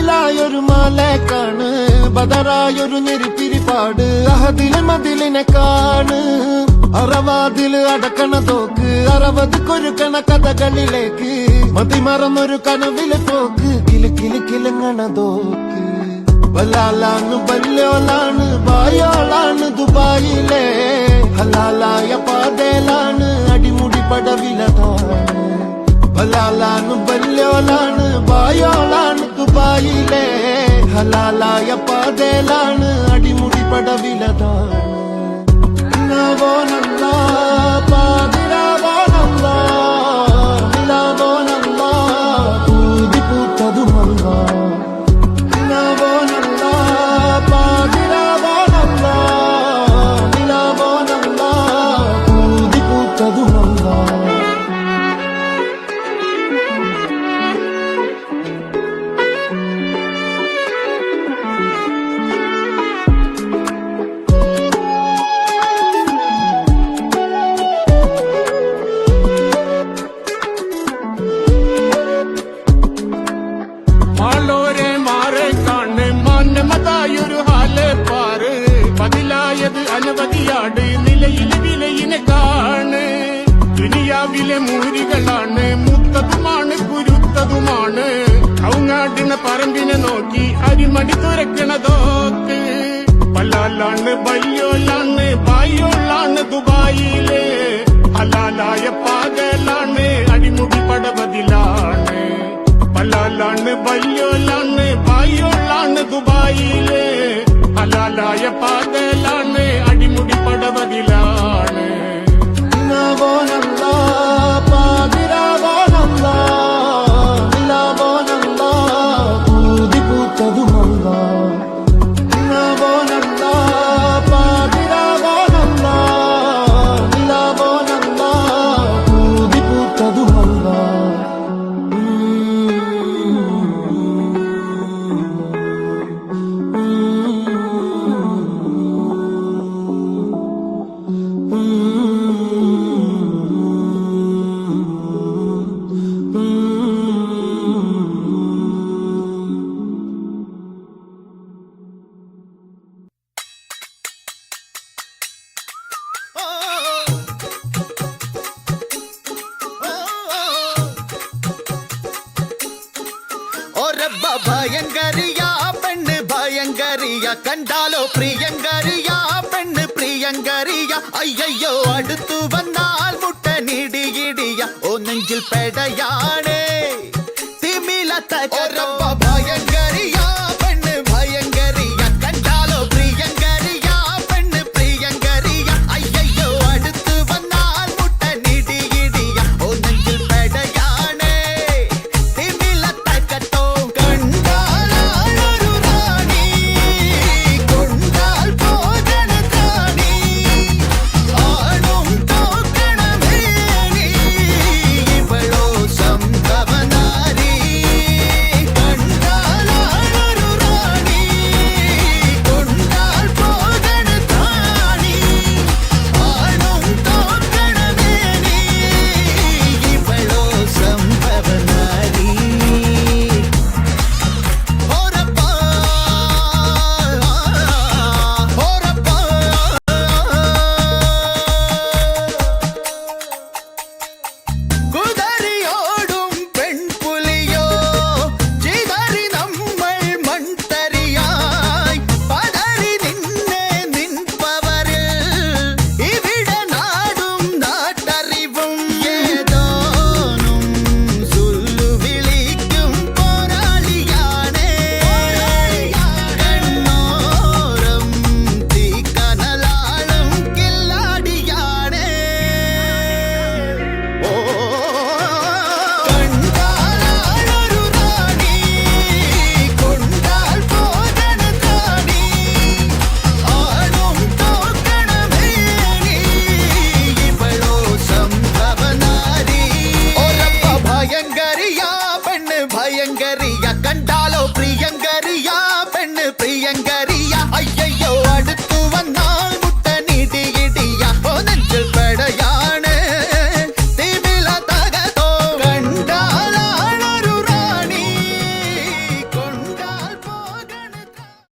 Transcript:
ബദലായൊരു മാലേക്കാണ് ബദറായൊരു ഞെരിപ്പിരിപ്പാട് അഹദില് മതിലിനെ കാണ് അറവാതില് അടക്കണ തോക്ക് 60 കൊരുക്കണ കഥകളിലേക്ക് മതിമറന്നൊരു കനവില് തോക്ക് കിലുങ്ങണ തോക്ക് ബലാലാണ് ബല്യോളാണ് ബായോളാണ് ദുബായിലെ ഹലാലായ പാതയിലാണ് അടിമുടി പടവിലതാണ് ബലാലാണ് ബല്യോളാണ് ബായോളാണ് ദുബായിലെ ഹലാലായ പാതയിലാണ് അടിമുടി പടവിലതാണ് നവോനല്ലാ പാതിരാവോനല്ലാ നിലാവോനല്ലാ ഊതി പൂത്തതുമല്ലാ നവോനല്ലാ പാതിരാവോനല്ലാ നിലാവോനല്ലാ ഊതി പൂത്തതുമല്ലാ അനവധിയാട് നിലയിലെ വിലയിനെ കാണ് ദുനിയാവിലെ മൂരികളാണ് മുത്തതുമാണ് കുരുത്തതുമാണ് ഔങ്ങാടിന പറമ്പിനെ നോക്കി അരിമടി തുറക്കണതോക്ക് പലാലാണ് ബയ്യോലാണ് ബായോളാണ് ദുബായിലെ ഹലാലായ പാകലാണ് അടിമുടി പടവതിലാണ് പലാലാണ് ബയ്യോലാണ് ബായോളാണ് ദുബായിലെ ഹലാലായ പാതലാണ് അടിമുടി പടവതിലാണ് നവോനല്ലാ പാതിരാവോനല്ലാ നിലാവോനല്ലാ ഊതി പൂത്തതുമല്ലാ നവോനല്ലാ പാതിരാവോനല്ലാ നിലാവോനല്ലാ ഊതി പൂത്തതുമല്ലാ ഭയങ്കരിയ പെണ്ണ് ഭയങ്കരിയ കണ്ടാലോ പ്രിയങ്കരിയ പെണ്ണ് പ്രിയങ്കരിയ അയ്യോ അടുത്തു വന്നാൽ മുട്ടനിടിയിടിയ ഓ നെഞ്ചിൽ പെടയാണേ തിമിലത്ത ഭയങ്കരിയ പെണ്ണ് ഭയങ്കരിയ കണ്ടാലോ പ്രിയങ്കരിയ പെണ്ണ് പ്രിയങ്കരിയ അയ്യോ അടുത്തു വന്നാൽ മുട്ടനിടിയിടിയ ഓ നെഞ്ചിൽ പെടയാണേ തിമിലത്തോ ഭയങ്കരിയ